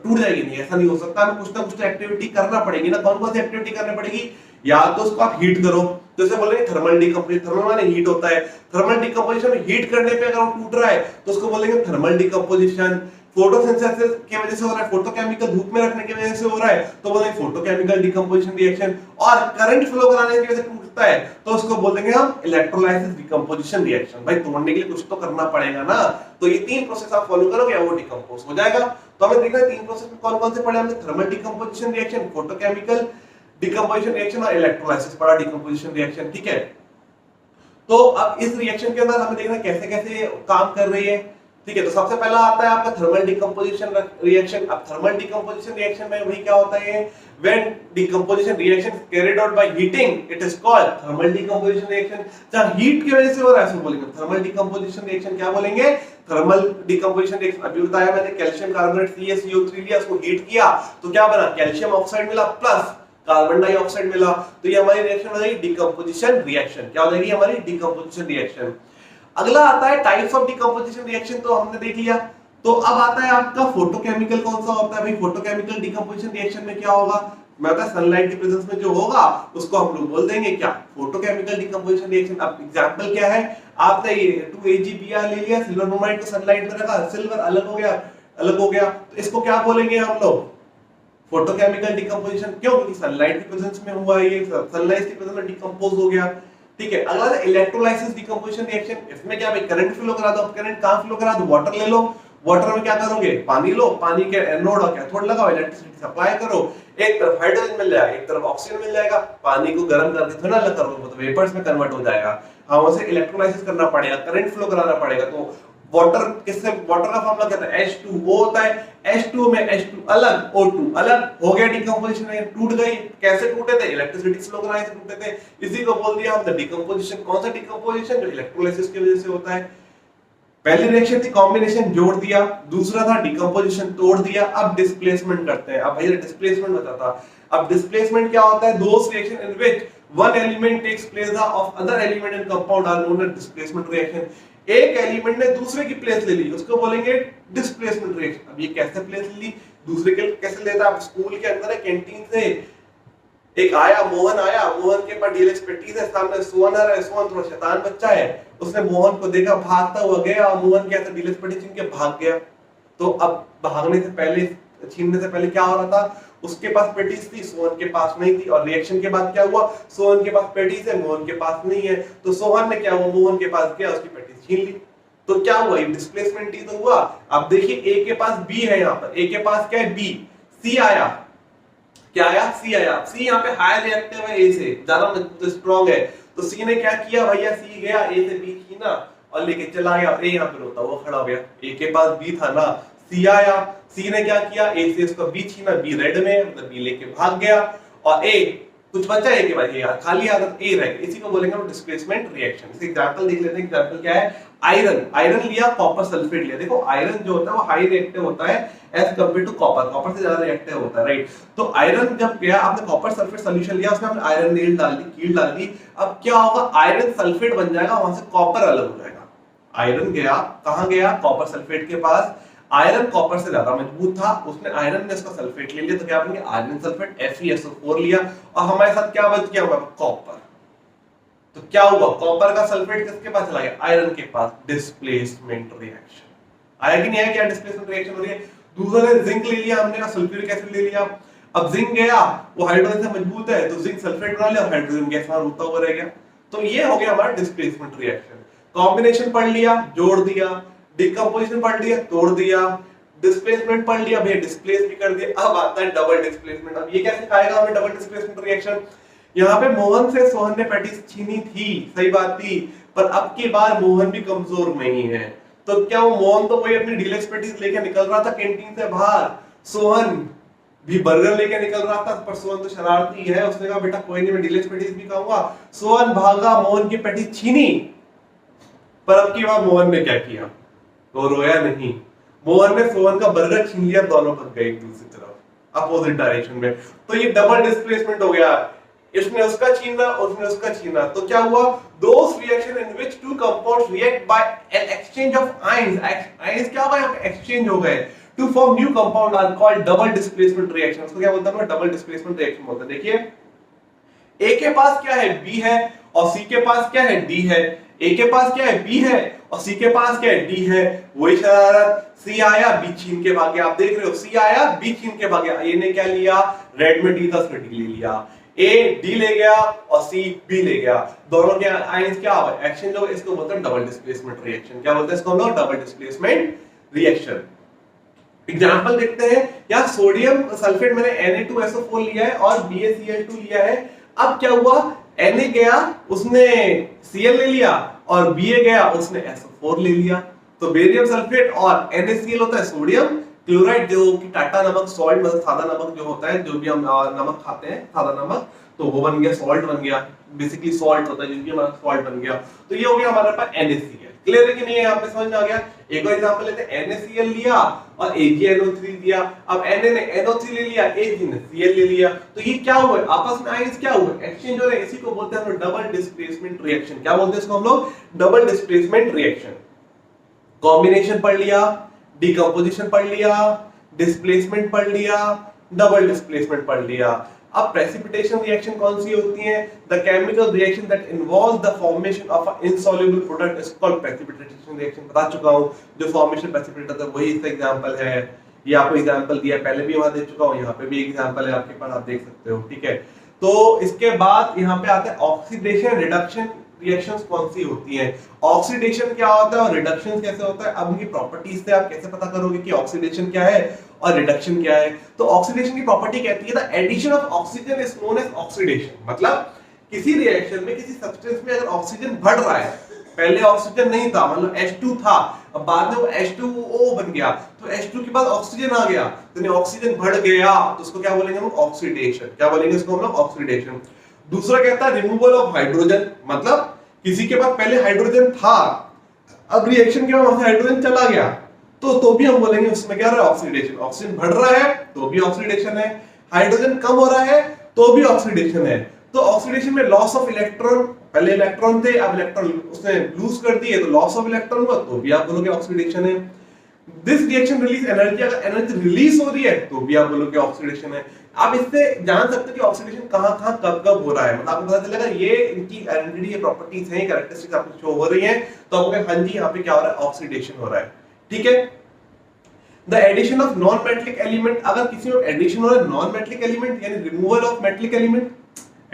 A: टूट जाएगी नहीं, ऐसा नहीं हो सकता। हमें कुछ ना कुछ एक्टिविटी करना पड़ेगी ना। कौन कौन सी एक्टिविटी करनी पड़ेगी? या तो उसको आप हीट करो, तो इसे बोलेंगे थर्मल डिकम्पोजिशन। थर्मल माने हीट होता है। थर्मल डिकम्पोजिशन में हीट करने पे अगर वो टूट रहा है तो उसको बोलेंगे थर्मल डिकम्पोजिशन। फोटोसिंथेसिस की वजह से हो रहा है, फोटोकेमिकल धूप में रखने की वजह से हो रहा है तो बोलेंगे फोटोकेमिकल डिकम्पोजिशन रिएक्शन। और करंट फ्लो कराने की वजह से टूटता है तो उसको बोलेंगे हम इलेक्ट्रोलाइसिस डिकम्पोजिशन रिएक्शन। भाई तोड़ने के लिए कुछ तो करना पड़ेगा ना। तो ये तीन प्रोसेस आप फॉलो करोगे वो डिकम्पोज हो जाएगा। तो हमें देखना है तीन प्रोसेस में कौन कौन से पढ़े हमने। Thermal decomposition reaction, photochemical decomposition reaction और इलेक्ट्रोलाइसिस पढ़ा डिकम्पोजिशन रिएक्शन। ठीक है, तो अब इस रिएक्शन के अंदर हमें देखना कैसे कैसे काम कर रही है। ठीक है, तो सबसे पहला आता है आपका थर्मल डिकम्पोजिशन रिएक्शन। अब थर्मल डिकम्पोजिशन रिएक्शन में वही क्या होता है, when decomposition reaction carried out by heating it is called thermal decomposition reaction. जहां हीट की वजह से हो रहा है उसको बोलेंगे थर्मल डिकम्पोजिशन रिएक्शन। क्या बोलेंगे? Thermal decomposition reaction. अभी बताया मैंने कैल्शियम कार्बोनेट CaCO3 लिया, उसको हीट किया तो क्या बना? कैल्शियम ऑक्साइड मिला प्लस कार्बन डाइऑक्साइड मिला। तो ये हमारी रिएक्शन हो जाएगी डिकम्पोजिशन रिएक्शन। क्या हो जाएगी? हमारी डिकम्पोजिशन रिएक्शन। अगला आता है टाइप्स ऑफ डिकम्पोजिशन रिएक्शन, तो हमने देख लिया। तो अब आता है आपका फोटोकेमिकल कौन सा होता है। भाई फोटोकेमिकल डिकम्पोजिशन रिएक्शन में क्या होगा? मैं बता सनलाइट की प्रेजेंस में जो होगा उसको हम लोग बोल देंगे क्या? Photochemical decomposition reaction. अब एग्जांपल क्या है, आपने ये 2AgBr ले लिया, सिल्वर ब्रोमाइड को सनलाइट में रखा, सिल्वर अलग हो गया, तो इसको क्या बोलेंगे हम लोग? Photochemical decomposition. क्यों? क्योंकि सनलाइट की प्रेजेंस में हुआ, ये सनलाइट की प्रेजेंस में डिकम्पोज हो गया। ठीक है। अगला है इलेक्ट्रोलाइसिस डिकम्पोजिशन रिएक्शन, इसमें क्या भाई करंट फ्लो करा दो, करंट कहां फ्लो करा दो, वाटर ले लो, वाटर में क्या करोगे, पानी लो, पानी के एनोड और कैथोड लगाओ, इलेक्ट्रिसिटी सप्लाई करो, एक तरफ हाइड्रोजन मिल जाएगा, एक तरफ ऑक्सीजन मिल जाएगा, पानी को गर्म करके थोड़ा अलग करोगे तो वेपर्स में कन्वर्ट हो जाएगा, हाँ उसे इलेक्ट्रोलाइसिस करना पड़ेगा, करंट फ्लो कराना पड़ेगा। तो वाटर किससे, वाटर का फॉर्मूला क्या है, H2O होता है, H2 में H2 अलग, O2 अलग, हो गया डिकम्पोजिशन, टूट गई, कैसे टूटे थे, इलेक्ट्रिसिटी फ्लो कराने से टूटे थे, इसी को बोल दिया हमने डिकम्पोजिशन। कौन सा डिकम्पोजिशन, जो इलेक्ट्रोलाइसिस की वजह से होता है। पहली रिएक्शन थी कॉम्बिनेशन, जोड़ दिया, दूसरा था डिकम्पोजिशन, तोड़ दिया। अब डिस्प्लेसमेंट करते हैं, अब भैया डिस्प्लेसमेंट बताता। अब डिस्प्लेसमेंट क्या होता है, those reaction in which one element takes place of other element in compound are known as displacement reaction. एक एलिमेंट ने दूसरे की प्लेस ले ली, उसको बोलेंगे डिस्प्लेसमेंट रिएक्शन। अब ये कैसे प्लेस ले ली, दूसरे के कैसे लेता है, स्कूल के अंदर है, कैंटीन से एक आया, मोहन आया, मोहन के पास डीएलएक्स पेटी है, सामने सोहन आ रहा है, सोहन थोड़ा शैतान बच्चा है, उसने मोहन को देखा भागता हुआ गया, और मोहन क्या था, डीएलएक्स पेटी छीन के भाग गया। तो अब भागने से पहले, छीनने से पहले क्या हो रहा था, उसके पास पेटीज थी, सोहन के पास नहीं थी, और रिएक्शन के बाद क्या हुआ, सोहन के पास पेटीज है, मोहन के पास नहीं है, तो सोहन ने क्या हुआ, मोहन के पास गया, उसकी पेटीज छीन ली। तो क्या हुआ, डिस्प्लेसमेंट ही तो हुआ। अब देखिए ए के पास बी है, यहाँ पर ए के पास क्या है, बी, सी आया, क्या आया, सी आया। सी यहाँ पे हायर रिएक्टिव है, ए से ज्यादा मजबूत स्ट्रॉन्ग है, तो सी ने क्या किया भैया, सी गया ए से बी छीना और लेके चला गया, ए यहाँ पे रोता हुआ खड़ा हो गया, ए के पास बी था ना, सी आया, सी ने क्या किया, ए से उसका बी छीना, बी रेड में, मतलब बी लेके भाग गया, और ए कुछ बचा है कि भाई यार खाली आदत ए रह गई, इसी को बोलेंगे हम डिस्प्लेसमेंट रिएक्शन। इस एग्जांपल देख लेते हैं, एग्जांपल क्या है, आयरन, आयरन लिया, कॉपर सल्फेट लिया। देखो आयरन जो होता है वो हाई रिएक्टिव होता है as compare to copper, copper से ज्यादा रिएक्टिव होता है, राइट। तो आयरन जब गया, आपने कॉपर सल्फेट सॉल्यूशन लिया, उसमें आपने आयरन नील डाल दी, कील डाल दी, अब क्या होगा, आयरन सल्फेट बन जाएगा, वहां से कॉपर अलग हो जाएगा। आयरन गया, कहां गया, कॉपर सल्फेट के पास, आयरन कॉपर से ज्यादा मजबूत था, उसने आयरन ने इसका सल्फेट ले लिया, तो क्या बन गया, आयरन सल्फेट FeSO4 लिया, और हमारे साथ क्या बच गया, कॉपर। तो क्या हुआ, कॉपर का सल्फेट किसके पास चला गया, आयरन के पास, डिस्प्लेसमेंट रिएक्शन आया कि नहीं आया, क्या डिस्प्लेसमेंट रिएक्शन हो रही है। दूसरा ने जिंक ले लिया हमने, सल्फ्यूरिक एसिड ले लिया, अब जिंक गया, वो हाइड्रोजन से मजबूत है, तो जिंक सल्फेट बना लिया, हाइड्रोजन गैस वहां रुकता हुआ रह गया। तो ये हो गया हमारा डिस्प्लेसमेंट रिएक्शन। कॉम्बिनेशन पढ़ लिया, जोड़ दिया, डिकम्पोजिशन पढ़ लिया, तोड़ दिया, डिस्प्लेसमेंट पढ़ लिया, भैया डिस्प्लेस भी कर दिया। अब आता है डबल डिस्प्लेसमेंट। अब ये कैसे खाएगा हमें डबल डिस्प्लेसमेंट रिएक्शन, यहाँ पे मोहन से सोहन ने पेटीज छीनी थी, सही बात थी, पर अब की बार मोहन भी कमजोर नहीं है, तो क्या वो मोहन तो वही अपनी डीलक्स पेटीज लेके निकल रहा था कैंटीन से बाहर, सोहन भी बर्गर लेके निकल रहा था, पर सोहन तो शरारती है, उसने कहा बेटा कोई नहीं मैं डीलक्स पेटीज भी खाऊंगा। सोहन भागा, मोहन की पेटीज छीनी, पर अब की बार मोहन ने क्या किया, वो रोया नहीं, मोहन ने सोहन का बर्गर छीन लिया, दोनों भाग गए एक दूसरी तरफ अपोजिट डायरेक्शन में। तो ये डबल डिस्प्लेसमेंट हो गया, इसने उसका छीना, उसने उसका छीना। तो क्या हुआ, those reaction in which two compounds react by an exchange of ions, ions क्या हुआ, यहाँ पे एक्सचेंज हो गए, to form new compound are called double displacement reaction. उसको क्या बोलते हैं, डबल डिस्प्लेसमेंट रिएक्शन बोलते हैं। देखिए ए के पास क्या है, बी है, और सी के पास क्या है, डी है। ए के पास क्या है, बी है, और सी के पास क्या है, डी है। वही शरारत, सी आया, बी छीन के भाग गया। आप देख रहे हो, सी आया, बी छीन के भाग गया। ए ने क्या लिया, रेड में डी था, उसने डी ले लिया। ए डी ले गया और सी बी ले गया, दोनों के आयंस क्या हुआ, एक्सचेंज हो, इसको बोलते हैं डबल डिस्प्लेसमेंट रिएक्शन। क्या बोलते हैं इसको हम लोग, डबल डिस्प्लेसमेंट रिएक्शन। एग्जांपल देखते हैं, यहाँ सोडियम सल्फेट मैंने Na2SO4 लिया है और BaCl2 लिया है। अब क्या हुआ, Na गया, उसने Cl ले लिया, और Ba गया, उसने SO4 ले लिया। तो बेरियम सल्फेट और NaCl होता है सोडियम क्लोराइड, जो कि टाटा नमक, सॉल्ट मतलब सादा नमक जो होता है, जो भी हम नमक खाते हैं सादा नमक, तो वो बन गया सॉल्ट बन गया, बेसिकली सॉल्ट होता है, जो कि हमारा सॉल्ट बन गया। तो ये हो गया हमारे पास NaCl। क्लियर है कि नहीं है, यहाँ पे समझ में आ गया। एक और एग्जांपल लेते हैं, NaCl लिया और AgNO3 दिया। अब Na ने NO3 ले लिया, Ag ने Cl ले लिया, तो ये क्या हुआ, आपस में आयंस क्या हुए, एक्सचेंज हो रहे हैं। इसी को बोलते हैं हम लोग डबल डिस्प्लेसमेंट रिएक्शन। क्या बोलते हैं इसको हम लोग, डबल डिस्प्लेसमेंट रिएक्शन। कॉम्बिनेशन पढ़ लिया, डिकम्पोजिशन पढ़ लिया, डिस्प्लेसमेंट पढ़ लिया, डबल डिस्प्लेसमेंट पढ़ लिया। अब प्रेसिपिटेशन रिएक्शन कौन सी होती है, the chemical reaction that involves the formation of a insoluble product is called precipitation reaction. बता चुका हूं, जो फॉर्मेशन प्रेसिपिटेट होता है वही इसका एग्जांपल है। ये आपको एग्जांपल दिया, पहले भी वहां दे चुका हूं, यहाँ पे भी एग्जांपल है आपके पास, आप देख सकते हो, ठीक है। तो इसके बाद यहाँ पे आता है ऑक्सीडेशन रिडक्शन रिएक्शंस कौन सी होती हैं, ऑक्सीडेशन क्या होता है और रिडक्शन कैसे होता है। अब इनकी प्रॉपर्टीज से आप कैसे पता करोगे कि ऑक्सीडेशन क्या है और रिडक्शन क्या है। तो ऑक्सीडेशन की प्रॉपर्टी कहती है the addition of oxygen is known as oxidation. मतलब किसी रिएक्शन में किसी सब्सटेंस में अगर ऑक्सीजन बढ़ रहा है, पहले ऑक्सीजन नहीं था, मतलब H2 था, अब बाद में वो H2O बन गया, तो H2 के बाद ऑक्सीजन आ गया, तो ऑक्सीजन बढ़ गया, तो उसको क्या बोलेंगे हम, ऑक्सीडेशन। क्या बोलेंगे इसको हम लोग, ऑक्सीडेशन। दूसरा कहता है रिमूवल ऑफ हाइड्रोजन, मतलब किसी के पास पहले हाइड्रोजन था, अब रिएक्शन के बाद वहां से हाइड्रोजन चला गया, तो भी हम बोलेंगे उसमें क्या रहा है, ऑक्सीडेशन। ऑक्सीजन बढ़ रहा है तो भी ऑक्सीडेशन है, हाइड्रोजन कम हो रहा है तो भी ऑक्सीडेशन है। तो ऑक्सीडेशन में लॉस ऑफ इलेक्ट्रॉन, पहले इलेक्ट्रॉन थे अब इलेक्ट्रॉन उसने लूज कर दिए तो लॉस ऑफ इलेक्ट्रॉन हुआ, तो भी आप बोलोगे ऑक्सीडेशन है। दिस रिएक्शन रिलीज एनर्जी, अगर एनर्जी रिलीज हो रही है तो भी आप बोलोगे ऑक्सीडेशन है। आप इससे जान सकते हो कि ऑक्सीडेशन कहां कब कब हो रहा है, मतलब आपको पता चलेगा ये इनकी आइडेंटिटी, ये प्रॉपर्टीज हैं, कैरेक्टरिस्टिक्स आपको शो हो रही हैं, तो आपको हां जी यहाँ पे क्या हो रहा है, ऑक्सीडेशन हो रहा है। ठीक है। The addition of non metallic element, अगर किसी में एडिशन हो रहा है नॉन मेटलिक एलिमेंट यानी removal of metallic element,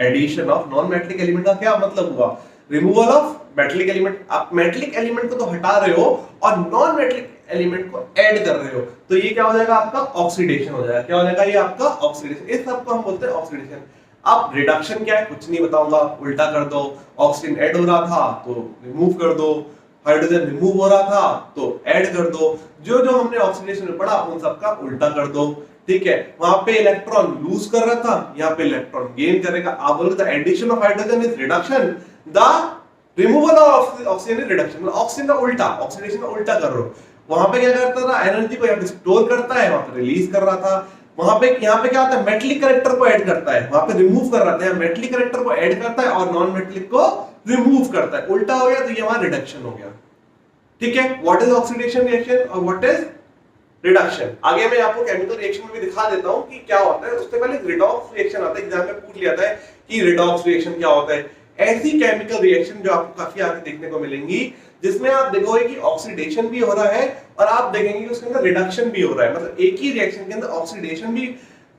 A: addition of non metallic element का क्या मतलब हुआ, रिमूवल ऑफ मेटलिक एलिमेंट। आप मेटलिक एलिमेंट को तो हटा रहे हो और नॉन मेटलिक एलिमेंट को ऐड कर रहे हो, तो ये क्या हो जाएगा, आपका ऑक्सीडेशन हो जाएगा। क्या हो जाएगा, ये आपका ऑक्सीडेशन। इस सब को हम बोलते हैं ऑक्सीडेशन। अब रिडक्शन क्या है, कुछ नहीं बताऊंगा, उल्टा कर दो। ऑक्सीजन ऐड हो रहा था तो रिमूव कर दो, हाइड्रोजन रिमूव हो रहा था तो ऐड कर दो, जो जो हमने ऑक्सीडेशन में पढ़ा उन सब का उल्टा कर दो। ठीक है, वहां पे इलेक्ट्रॉन लूज कर रहा था, यहाँ पे इलेक्ट्रॉन गेन करेगा। आप बोलोगे the addition of hydrogen is reduction, the removal of oxygen is reduction. मतलब ऑक्सीजन का उल्टा, ऑक्सीडेशन का उल्टा कर रहे हो। वहां पे क्या करता था, एनर्जी को यहाँ पे स्टोर करता है, वहां पे रिलीज कर रहा था। वहां पे यहाँ पे क्या होता है, मेटलिक कैरेक्टर को ऐड करता है, वहां पे रिमूव कर रहा था, मेटलिक कैरेक्टर को ऐड करता है और नॉन मेटलिक को रिमूव करता है। उल्टा हो गया तो ये हमारा रिडक्शन हो गया। ठीक है, व्हाट इज ऑक्सीडेशन रिएक्शन और व्हाट इज रिडक्शन। आगे मैं आपको केमिकल रिएक्शन में भी दिखा देता हूं कि क्या होता है। उससे पहले रिडॉक्स रिएक्शन आता है, एग्जाम में पूछ लिया था कि रिडॉक्स रिएक्शन क्या होता है। ऐसी केमिकल रिएक्शन जो आपको काफी आगे देखने को मिलेंगी, जिसमें आप देखोगे कि ऑक्सीडेशन भी हो रहा है और आप देखेंगे कि उसके अंदर रिडक्शन भी हो रहा है। मतलब एक ही रिएक्शन के अंदर ऑक्सीडेशन भी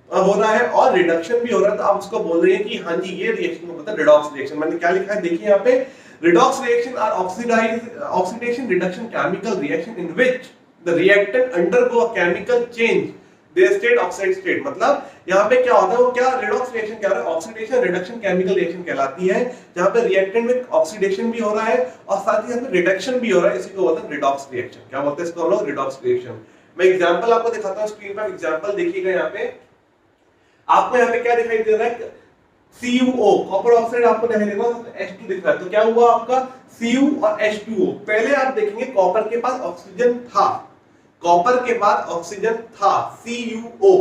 A: हो रहा है और रिडक्शन भी हो रहा है, तो आप उसको बोल रहे हैं कि हाँ जी ये रिएक्शन को मतलब रिडॉक्स रिएक्शन। मैंने क्या लिखा है देखिए यहाँ पे, redox reaction are oxidation reduction chemical reaction in which the reactant undergo a chemical change their state oxide state। मतलब यहाँ पे क्या होता है, वो क्या redox reaction क्या हो रहा है, ऑक्सीडेशन रिडक्शन केमिकल रिएक्शन कहलाती है, जहाँ पे रिएक्टेंट में ऑक्सीडेशन भी हो रहा है और साथ ही साथ में रिडक्शन भी हो रहा है। इसी को बोलते हैं रिडॉक्स रिएक्शन। क्या बोलते हैं इसको हम लोग, रिडॉक्स रिएक्शन। मैं एग्जांपल आपको दिखाता हूँ स्क्रीन पर, एग्जांपल देखिएगा। यहाँ पे आपको यहाँ पे क्या दिखाई दे रहा है, CuO, कॉपर ऑक्साइड आपको दिखाई देगा, H2 दिख रहा है, तो क्या हुआ आपका Cu और H2O। पहले आप देखेंगे कॉपर के पास ऑक्सीजन था, कॉपर के बाद ऑक्सीजन था CuO।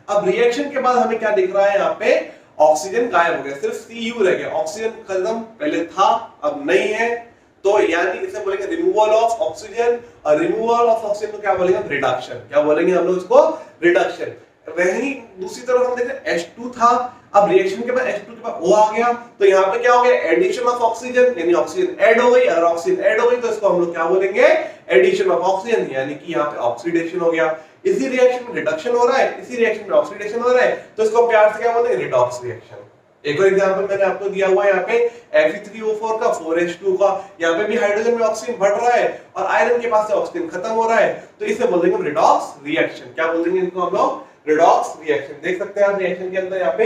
A: अब रिएक्शन के बाद हमें क्या दिख रहा है, यहाँ पे ऑक्सीजन गायब हो गया, सिर्फ Cu रह गया, ऑक्सीजन खत्म, पहले था अब नहीं है, तो यानी इसे बोलेंगे रिमूवल ऑफ ऑक्सीजन। और रिमूवल ऑफ ऑक्सीजन को क्या बोलेंगे, रिडक्शन। क्या बोलेंगे हम लोग इसको, रिडक्शन। वहीं दूसरी तरफ हम देखते हैं H2 था, अब रिएक्शन के बाद H2 के बाद O आ गया, तो यहाँ पे क्या हो गया, एडिशन ऑफ ऑक्सीजन, यानी ऑक्सीजन ऐड हो गई। अगर ऑक्सीजन ऐड हो गई तो इसको हम लोग क्या बोलेंगे, एडिशन ऑफ ऑक्सीजन, यानी कि यहाँ पे ऑक्सीडेशन हो गया। इसी रिएक्शन में रिडक्शन हो रहा है, इसी रिएक्शन में ऑक्सीडेशन हो रहा है, तो इसको प्यार से क्या बोलते हैं, रिडॉक्स रिएक्शन। एक और एग्जांपल मैंने आपको दिया हुआ है यहाँ पे Fe3O4 का, 4H2 का, यहाँ पे भी हाइड्रोजन में ऑक्सीजन बढ़ रहा है और आयरन के पास से ऑक्सीजन खत्म हो रहा है, तो इसे बोल देंगे रिडॉक्स रिएक्शन। क्या बोल देंगे इनको हम लोग, रिडॉक्स रिएक्शन। देख सकते हैं आप रिएक्शन के अंदर यहाँ पे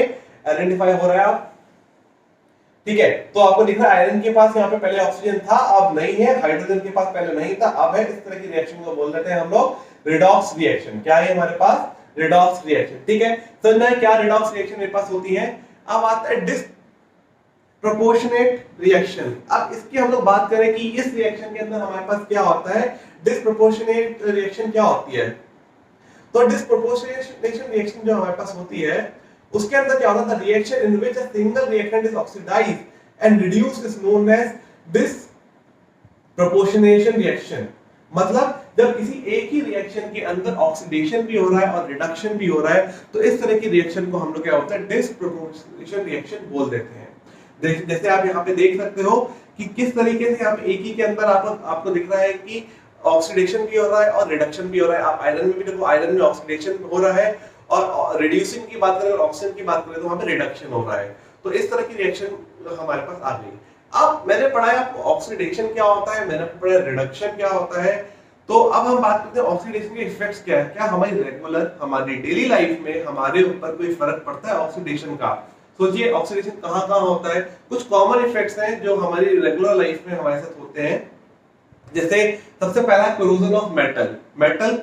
A: आइडेंटिफाई हो रहा है आप। ठीक है, तो आपको लिख रहा है आयरन के पास यहाँ पे पहले ऑक्सीजन था अब नहीं है, हाइड्रोजन के पास पहले नहीं था अब है। इस तरह की रिएक्शन को बोल देते हैं हम लोग रिडॉक्स रिएक्शन। क्या है हमारे पास, रिडॉक्स रिएक्शन। ठीक है, समझना है क्या रिडॉक्स रिएक्शन मेरे पास होती है। अब आता है डिस्प्रोपोर्शनेट रिएक्शन। अब इसकी हम लोग बात करें कि इस रिएक्शन के अंदर हमारे पास क्या होता है, डिस्प्रोपोर्शनेट रिएक्शन क्या होती है। तो डिस्प्रोपोर्शनेशन रिएक्शन जो हमारे पास होती है उसके अंदर क्या होता है, reaction in which a single reactant is oxidised and reduced is known as disproportionation reaction. मतलब जब किसी एक ही रिएक्शन के अंदर ऑक्सीडेशन भी हो रहा है और रिडक्शन भी हो रहा है, तो इस तरह की रिएक्शन को हम लोग क्या होता है, डिस्प्रोपोर्शनेशन रिएक्शन बोल देते हैं। जैसे आप यहाँ पे देख सकते हो कि किस तरीके से यहाँ पे एक ही के अंदर आपको दिख रहा है कि ऑक्सीडेशन भी हो रहा है और रिडक्शन भी हो रहा है। आप आयरन में भी देखो, आयरन में ऑक्सीडेशन हो रहा है और रिड्यूसिंग की बात करें और ऑक्सीजन की बात करें तो वहां पे रिडक्शन हो रहा है। तो इस तरह की रिएक्शन हमारे पास आ गई। अब मैंने पढ़ा है आपको ऑक्सीडेशन क्या होता है, मैंने पढ़ा है रिडक्शन क्या होता है। तो अब हम बात करते हैं ऑक्सीडेशन के इफेक्ट्स क्या है। क्या हमारी रेगुलर हमारी डेली लाइफ में हमारे ऊपर कोई फर्क पड़ता है ऑक्सीडेशन का? सोचिए ऑक्सीडेशन कहाँ कहाँ होता है। कुछ कॉमन इफेक्ट्स हैं जो हमारी रेगुलर लाइफ में हमारे साथ होते हैं। जैसे सबसे पहला कोरोजन ऑफ मेटल, मेटल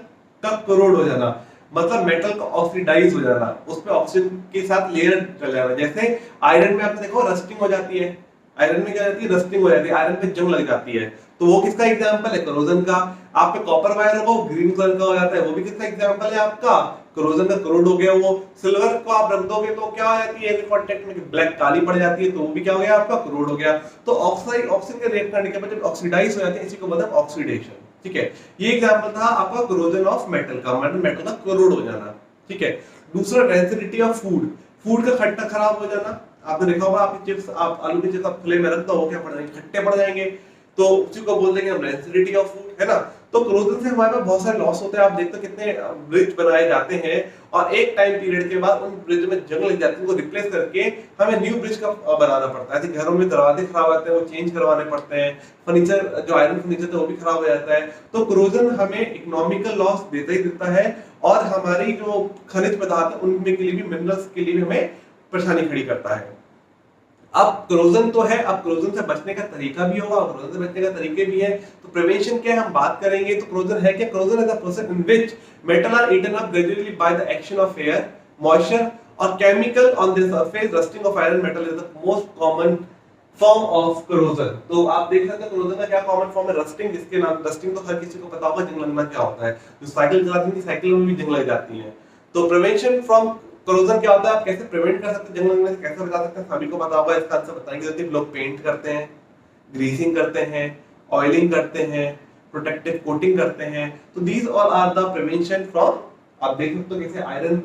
A: का कोरोड हो जाना, मतलब मेटल का ऑक्सीडाइज हो जाना, उस पे ऑक्सीजन के साथ लेयर चल जाना। जैसे आयरन में आपने देखो रस्टिंग हो जाती है, आयरन में क्या जाती है, रस्टिंग हो जाती है, आयरन पे जंग लग जाती है, तो वो किसका एग्जांपल है, कोरोजन का। आप पे कॉपर वायर हो ग्रीन कलर का हो जाता है, वो भी किसका एग्जांपल है, आपका कोरोजन का कोरोड हो गया। वो सिल्वर को आप रख दोगे तो क्या हो जाती है, कांटेक्ट में ब्लैक काली पड़ जाती है, तो वो भी क्या हो गया, आपका कोरोड हो गया। तो ऑक्साइड ऑक्सीजन के रिएक्ट करने के बाद जब ऑक्सीडाइज हो जाती है, इसी को बोलते हैं ऑक्सीडेशन। ठीक है, ये एग्जांपल था आपका कोरोजन ऑफ मेटल का, मतलब मेटल का कोरोड हो जाना। ठीक है, दूसरा रेंसिडिटी ऑफ फूड, फूड का खट्टा खराब हो जाना। आपने देखा होगा आपके चिप्स, आप आलू के चिप्स आप खुले में रख दो, क्या पड़ जाएंगे, खट्टे पड़ जाएंगे, तो उसी को बोल देंगे हम रेंसिडिटी ऑफ फूड, है ना। तो कोरोजन से हमारे पास बहुत सारे लॉस होते हैं। आप देखते हो कितने ब्रिज बनाए जाते हैं और एक टाइम पीरियड के बाद उन ब्रिज में जंग लग जाती है, उनको रिप्लेस करके हमें न्यू ब्रिज का बनाना पड़ता है। ऐसे घरों में दरवाजे खराब आते हैं, वो चेंज करवाने पड़ते हैं, फर्नीचर जो आयरन फर्नीचर था वो भी खराब हो जाता है। तो कोरोजन हमें इकोनॉमिकल लॉस देता ही देता है और हमारी जो खनिज पदार्थ है उनमें के लिए भी, मिनरल्स के लिए भी हमें परेशानी खड़ी करता है। अब कोरोजन तो है, अब कोरोजन से बचने का तरीका भी होगा, कोरोजन से बचने का तरीके भी है। तो प्रिवेंशन क्या है हम बात करेंगे। तो कोरोजन है क्या, corrosion is a process in which metal are eaten up gradually by the action of air, moisture और chemical on the surface. Rusting of iron metal is the most common form of corrosion. तो आप देख सकते हैं corrosion का क्या common form है, rusting, जिसके नाम रस्टिंग तो हर किसी को पता होगा, जंग लगना क्या होता है। जो साइकिल चलाती है साइकिल में भी जंग लग जाती है। तो प्रिवेंशन फ्रॉम कोरोजन क्या होता है, आप कैसे प्रिवेंट कर सकते हैं, जंग लगने से कैसे बचा सकते हैं, सभी को पता होगा। इसका आंसर बताने की जरूरत है। लोग पेंट करते हैं, ग्रीसिंग करते हैं, ऑयलिंग करते हैं, प्रोटेक्टिव कोटिंग करते हैं। तो these all are the prevention from, आप देख सकते हो कैसे आयरन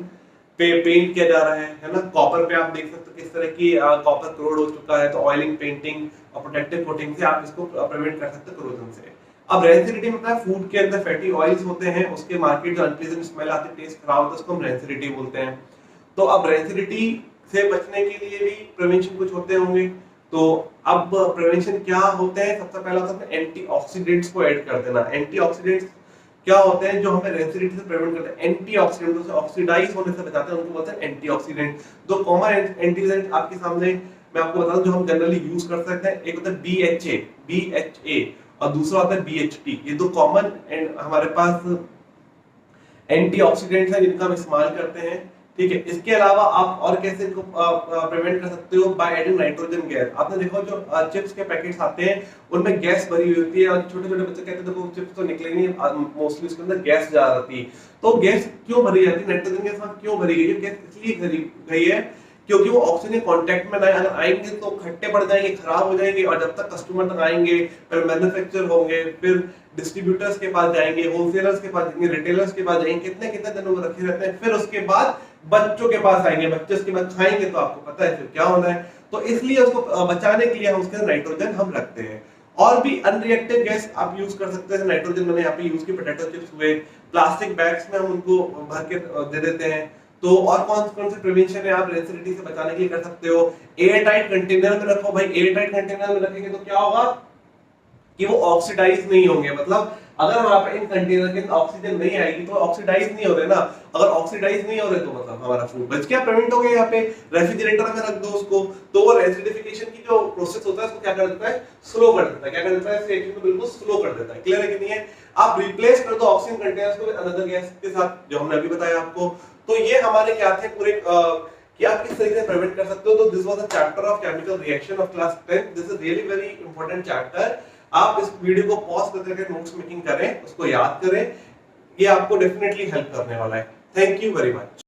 A: पे पेंट किया जा रहा है ना। कॉपर पे आप देख सकते हो किस तरह की कॉपर कोरोड हो चुका है। तो ऑयलिंग, पेंटिंग और प्रोटेक्टिव कोटिंग से आप इसको प्रिवेंट कर सकते हो कोरोजन से। अब रेंसिडिटी मतलब है फूड के अंदर फैटी ऑयल्स होते हैं, उसके मार्केट जो अनप्लीजेंट स्मेल आती है, टेस्ट खराब होता है, उसको हम रेंसिडिटी बोलते हैं। तो अब रेंसिडिटी से बचने के लिए भी प्रिवेंशन कुछ होते होंगे। तो अब प्रिवेंशन क्या होते हैं, सबसे पहला होता है एंटीऑक्सीडेंट्स को ऐड कर देना। एंटीऑक्सीडेंट्स क्या होते हैं जो हमें रेंसिडिटी से प्रिवेंट करते हैं, एंटीऑक्सीडेंट से ऑक्सीडाइज होने से बचाते हैं, उनको बोलते हैं एंटीऑक्सीडेंट। दो कॉमन एंटीऑक्सीडेंट आपके सामने मैं आपको बता दूं जो हम जनरली यूज कर सकते हैं, एक होता है BHA और दूसरा होता है BHT। ये दो कॉमन हमारे पास एंटीऑक्सीडेंट्स हैं जिनका हम इस्तेमाल करते हैं। ठीक है, इसके अलावा आप और कैसे इनको प्रिवेंट कर सकते हो, बाय एडिंग नाइट्रोजन गैस। आपने देखो जो चिप्स के पैकेट्स आते हैं उनमें गैस भरी हुई होती है और छोटे छोटे बच्चे कहते हैं देखो चिप्स तो निकले नहीं, मोस्टली उसके अंदर गैस जा रही है। तो गैस क्यों भरी जाती है, नाइट्रोजन गैस क्यों भरी गई है, गैस इसलिए भरी गई है क्योंकि वो ऑक्सीजन कांटेक्ट में ना अगर आएंगे तो खट्टे पड़ जाएंगे, खराब हो जाएंगे, और जब तक कस्टमर तक आएंगे, फिर मैन्युफैक्चर होंगे, फिर डिस्ट्रीब्यूटर्स के पास जाएंगे, होलसेलर्स के पास जाएंगे, रिटेलर्स के पास जाएंगे, कितने कितने दिनों में रखे रहते हैं, फिर उसके बाद बच्चों के पास आएंगे, बच्चे उसके बाद खाएंगे, तो आपको पता है फिर क्या होना है। तो इसलिए उसको बचाने के लिए हम उसके नाइट्रोजन हम रखते हैं। और भी अनरिएक्टिव गैस आप यूज कर सकते हैं। नाइट्रोजन मैंने यहाँ पे यूज की, पोटैटो चिप्स हुए, प्लास्टिक बैग्स में हम उनको भर के दे देते हैं। तो और कौन से प्रिवेंशन है आप रेंसिडिटी से बचाने के लिए कर सकते हो, एयर टाइट कंटेनर में रखो। भाई एयर टाइट कंटेनर में रखेंगे तो क्या होगा कि वो ऑक्सीडाइज नहीं होंगे, मतलब अगर वहां पे इन कंटेनर के अंदर ऑक्सीजन नहीं आएगी तो ऑक्सीडाइज नहीं हो रहे ना। अगर ऑक्सीडाइज नहीं हो रहे तो मतलब हमारा फूड बच गया, प्रिवेंट हो गया। यहाँ पे रेफ्रिजरेटर में रख दो उसको, तो वो रेसिडिफिकेशन की जो प्रोसेस होता है उसको क्या कर देता है, स्लो कर देता है। क्या कर देता है, रिएक्शन को बिल्कुल स्लो कर देता है। क्लियर है कि नहीं है। आप रिप्लेस कर दो ऑक्सीजन कंटेनर्स को अनदर गैस के साथ, जो हमने अभी बताया आपको। तो ये हमारे क्या थे पूरे कि आप किस तरीके से प्रिवेंट कर सकते हो। तो this was a chapter of chemical reaction of class 10। This is really very important chapter. आप इस वीडियो को पॉज करके नोट्स मेकिंग करें, उसको याद करें, ये आपको डेफिनेटली हेल्प करने वाला है। Thank you very much.